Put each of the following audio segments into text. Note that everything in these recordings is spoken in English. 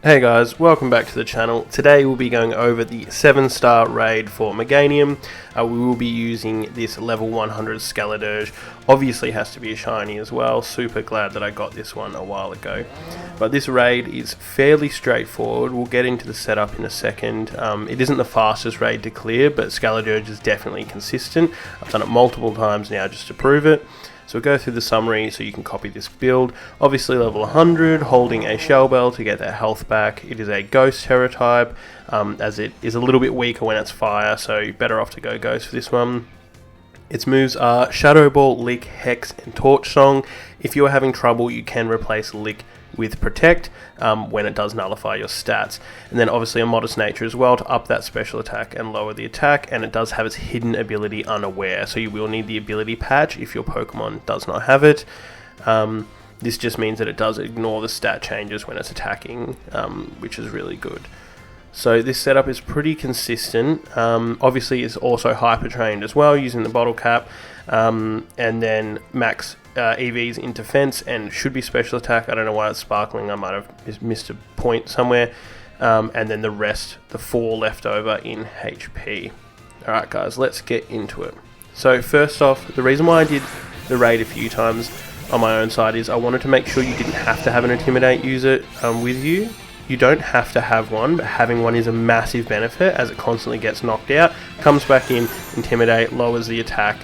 Hey guys, welcome back to the channel. Today we'll be going over the 7-star raid for Meganium. We will be using this level 100 Skeledirge. Obviously has to be a shiny as well. Super glad that I got this one a while ago. But this raid is fairly straightforward. We'll get into the setup in a second. It isn't the fastest raid to clear, but Skeledirge is definitely consistent. I've done it multiple times now just to prove it. So we'll go through the summary so you can copy this build. Obviously level 100, holding a shell bell to get that health back. It is a ghost Tera Type, as it is a little bit weaker when it's fire, so you're better off to go ghost for this one. Its moves are Shadow Ball, Lick, Hex, and Torch Song. If you are having trouble, you can replace Lick with Protect when it does nullify your stats. And then obviously a Modest Nature as well to up that special attack and lower the attack, and it does have its hidden ability Unaware, so you will need the ability patch if your Pokemon does not have it. This just means that it does ignore the stat changes when it's attacking, which is really good. So this setup is pretty consistent. Obviously it's also hyper trained as well using the bottle cap, and then max EVs in defense and should be special attack. I don't know why it's sparkling, I might have missed a point somewhere. And then the rest, the 4 left over in HP. Alright guys, let's get into it. So first off, the reason why I did the raid a few times on my own side is I wanted to make sure you didn't have to have an Intimidate user with you. You don't have to have one, but having one is a massive benefit as it constantly gets knocked out, comes back in, Intimidate, lowers the attack,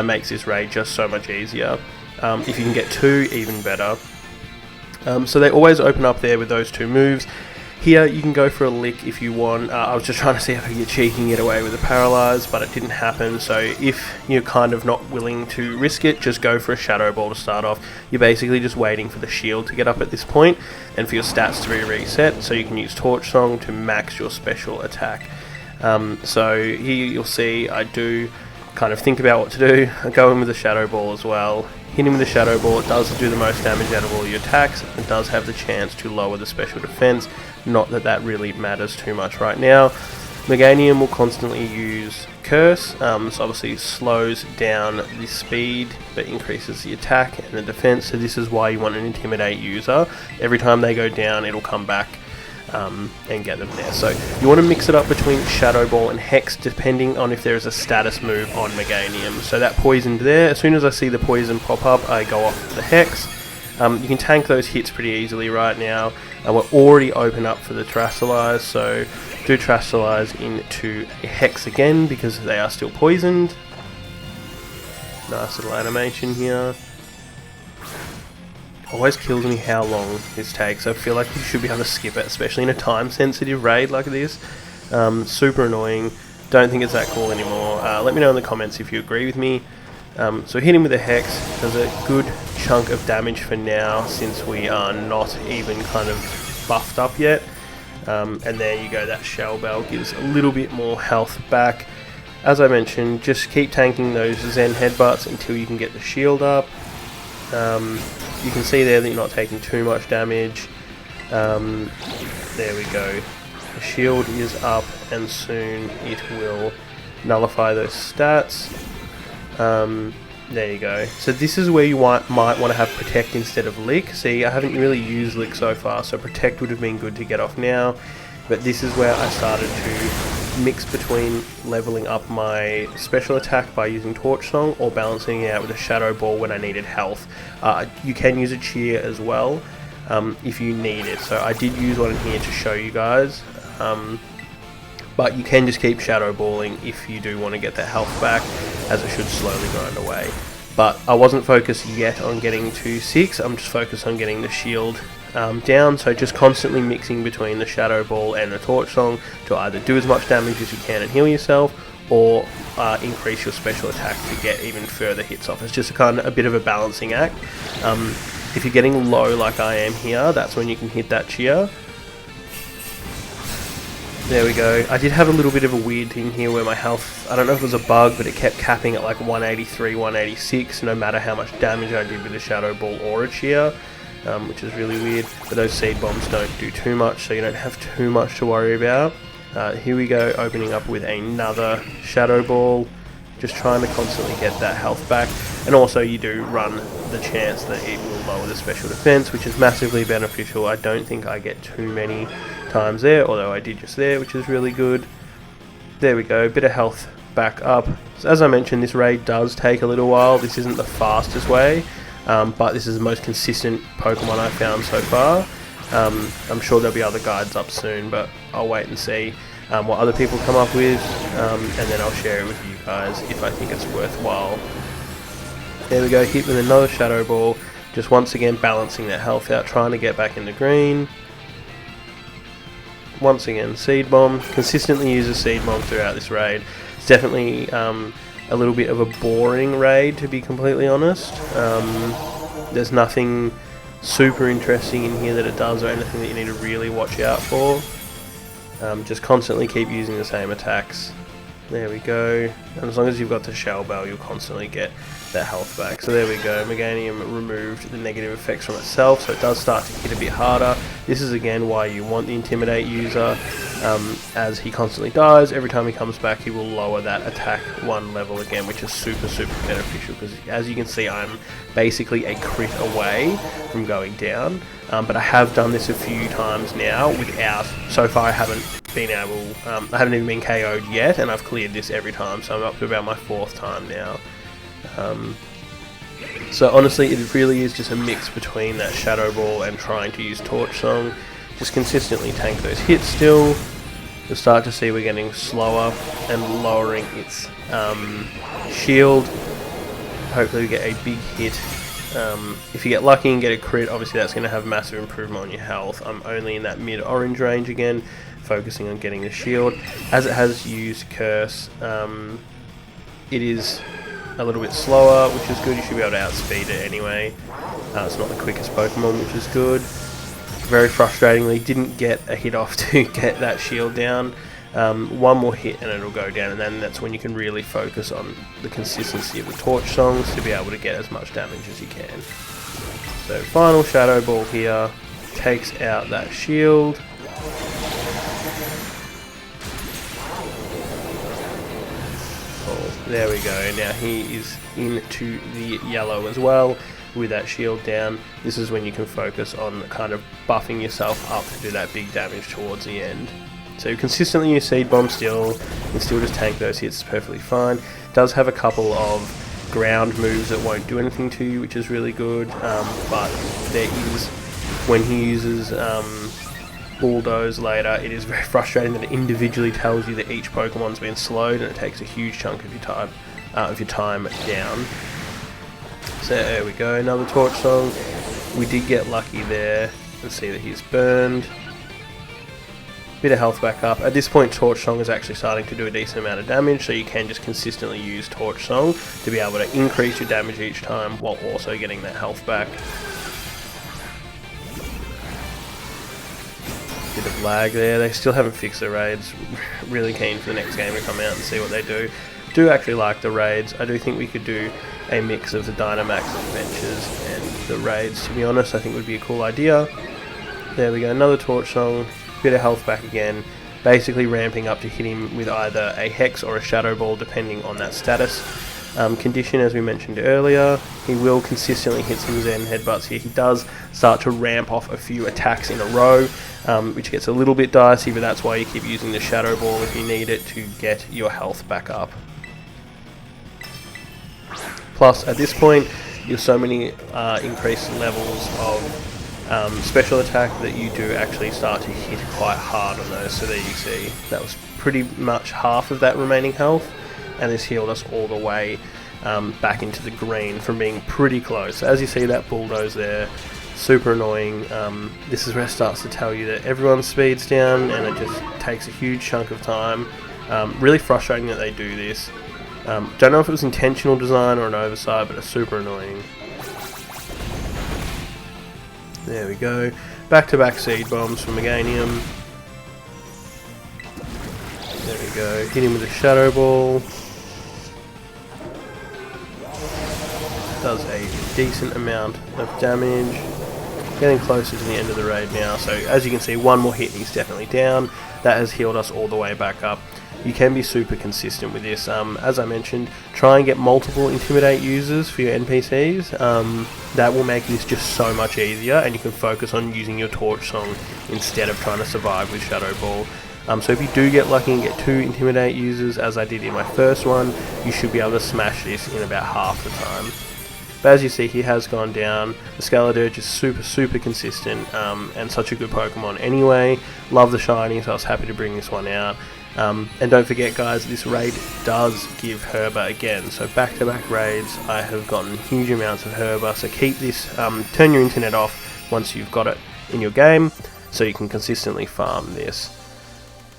makes this raid just so much easier. If you can get 2, even better. So they always open up there with those 2 moves. Here you can go for a Lick if you want. I was just trying to see if I could get cheeky and get away with a Paralyze, but it didn't happen. So if you're kind of not willing to risk it, just go for a Shadow Ball to start off. You're basically just waiting for the shield to get up at this point and for your stats to be reset, so you can use Torch Song to max your special attack. So here you'll see I do kind of think about what to do. I go in with a Shadow Ball as well. Hit him with a Shadow Ball, it does do the most damage out of all your attacks. It does have the chance to lower the special defense. Not that that really matters too much right now. Meganium will constantly use Curse, so obviously slows down the speed but increases the attack and the defense. So this is why you want an Intimidate user. Every time they go down, it'll come back and get them there. So you want to mix it up between Shadow Ball and Hex depending on if there is a status move on Meganium. So that poisoned there, as soon as I see the poison pop up, I go off the Hex. You can tank those hits pretty easily right now, and we're already open up for the Terastallize, so do Terastallize into a Hex again because they are still poisoned. Nice little animation here. Always kills me how long this takes. I feel like you should be able to skip it, especially in a time sensitive raid like this. Super annoying. Don't think it's that cool anymore. Let me know in the comments if you agree with me. So hit him with a Hex, does a good chunk of damage for now since we are not even kind of buffed up yet. And there you go, that Shell Bell gives a little bit more health back. As I mentioned, just keep tanking those Zen Headbutts until you can get the shield up. You can see there that you're not taking too much damage. There we go. The shield is up and soon it will nullify those stats. There you go. So this is where you might want to have Protect instead of Lick. See, I haven't really used Lick so far, so Protect would have been good to get off now. But this is where I started to mix between leveling up my special attack by using Torch Song or balancing it out with a Shadow Ball when I needed health. You can use a Cheer as well if you need it. So I did use one in here to show you guys. But you can just keep Shadow Balling if you do want to get that health back, as it should slowly grind away. But I wasn't focused yet on getting to 6, I'm just focused on getting the shield down, so just constantly mixing between the Shadow Ball and the Torch Song to either do as much damage as you can and heal yourself, or increase your special attack to get even further hits off. It's just a bit of a balancing act. If you're getting low like I am here, that's when you can hit that Cheer. There we go. I did have a little bit of a weird thing here where my health, I don't know if it was a bug, but it kept capping at like 183, 186, no matter how much damage I did with a Shadow Ball or a Cheer, which is really weird. But those Seed Bombs don't do too much, so you don't have too much to worry about. Here we go, opening up with another Shadow Ball, just trying to constantly get that health back. and also you do run the chance that it will lower the special defense, which is massively beneficial. I don't think I get too many times there, although I did just there, which is really good. There we go, bit of health back up. So as I mentioned, this raid does take a little while. This isn't the fastest way, but this is the most consistent Pokemon I've found so far. I'm sure there'll be other guides up soon, but I'll wait and see what other people come up with, and then I'll share it with you guys if I think it's worthwhile. There we go, hit with another Shadow Ball, just once again balancing that health out, trying to get back in the green. Once again, Seed Bomb, consistently use a Seed Bomb throughout this raid. It's definitely a little bit of a boring raid, to be completely honest. There's nothing super interesting in here that it does, or anything that you need to really watch out for. Just constantly keep using the same attacks. There we go, and as long as you've got the Shell Bell, you'll constantly get that health back. So there we go, Meganium removed the negative effects from itself, so it does start to hit a bit harder. This is again why you want the Intimidate user. As he constantly dies, every time he comes back he will lower that attack one level again, which is super beneficial, because as you can see I'm basically a crit away from going down. But I have done this a few times now without, so far I haven't been able, I haven't even been KO'd yet, and I've cleared this every time, so I'm up to about my 4th time now. So honestly it really is just a mix between that Shadow Ball and trying to use Torch Song. Just consistently tank those hits still. You'll start to see we're getting slower and lowering its shield. Hopefully we get a big hit. If you get lucky and get a crit, obviously that's going to have massive improvement on your health. I'm only in that mid-orange range again, focusing on getting the shield. As it has used Curse, it is a little bit slower, which is good. You should be able to outspeed it anyway. It's not the quickest Pokemon, which is good. Very frustratingly, didn't get a hit off to get that shield down. One more hit and it'll go down, and then that's when you can really focus on the consistency of the Torch Songs to be able to get as much damage as you can. So final Shadow Ball here, takes out that shield. Oh, there we go, now he is into the yellow as well. With that shield down, this is when you can focus on kind of buffing yourself up to do that big damage towards the end. So you consistently use Seed Bomb still, and still just tank those hits perfectly fine. It does have a couple of ground moves that won't do anything to you, which is really good, but there is, when he uses Bulldoze later, it is very frustrating that it individually tells you that each Pokemon's been slowed, and it takes a huge chunk of your time down. So there we go, another Torch Song. We did get lucky there, and see that he's burned. Bit of health back up. At this point Torch Song is actually starting to do a decent amount of damage, so you can just consistently use Torch Song to be able to increase your damage each time while also getting that health back. Bit of lag there, they still haven't fixed the raids. Really keen for the next game to come out and see what they do. Do actually like the raids. I do think we could do a mix of the Dynamax adventures and the raids, to be honest. I think would be a cool idea. There we go, another Torch Song, bit of health back again, basically ramping up to hit him with either a Hex or a Shadow Ball depending on that status. Condition, as we mentioned earlier, he will consistently hit some Zen Headbutts here. He does start to ramp off a few attacks in a row, which gets a little bit dicey, but that's why you keep using the Shadow Ball if you need it to get your health back up. Plus, at this point, you have so many increased levels of special attack that you do actually start to hit quite hard on those. So there you see, that was pretty much half of that remaining health, and this healed us all the way back into the green from being pretty close. So as you see, that Bulldoze there, super annoying. This is where it starts to tell you that everyone's speed's down, and it just takes a huge chunk of time. Really frustrating that they do this. Don't know if it was intentional design or an oversight, but it's super annoying. There we go. Back-to-back Seed Bombs from Meganium. There we go. Hit him with a Shadow Ball. Does a decent amount of damage. Getting closer to the end of the raid now. So as you can see, one more hit and he's definitely down. That has healed us all the way back up. you can be super consistent with this. As I mentioned, try and get multiple Intimidate users for your NPCs. That will make this just so much easier, and you can focus on using your Torch Song instead of trying to survive with Shadow Ball. So if you do get lucky and get 2 Intimidate users, as I did in my first one, you should be able to smash this in about half the time. But as you see, he has gone down. The Skeledirge is super consistent, and such a good Pokemon anyway. Love the shiny, so I was happy to bring this one out. And don't forget, guys, this raid does give Herba again. So back-to-back raids, I have gotten huge amounts of Herba. So keep this, turn your internet off once you've got it in your game, so you can consistently farm this.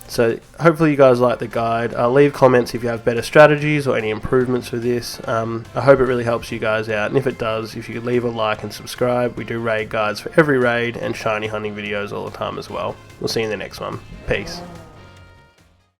So hopefully you guys like the guide. Leave comments if you have better strategies or any improvements for this. I hope it really helps you guys out, and if it does, if you could leave a like and subscribe. We do raid guides for every raid and shiny hunting videos all the time as well. We'll see you in the next one. Peace.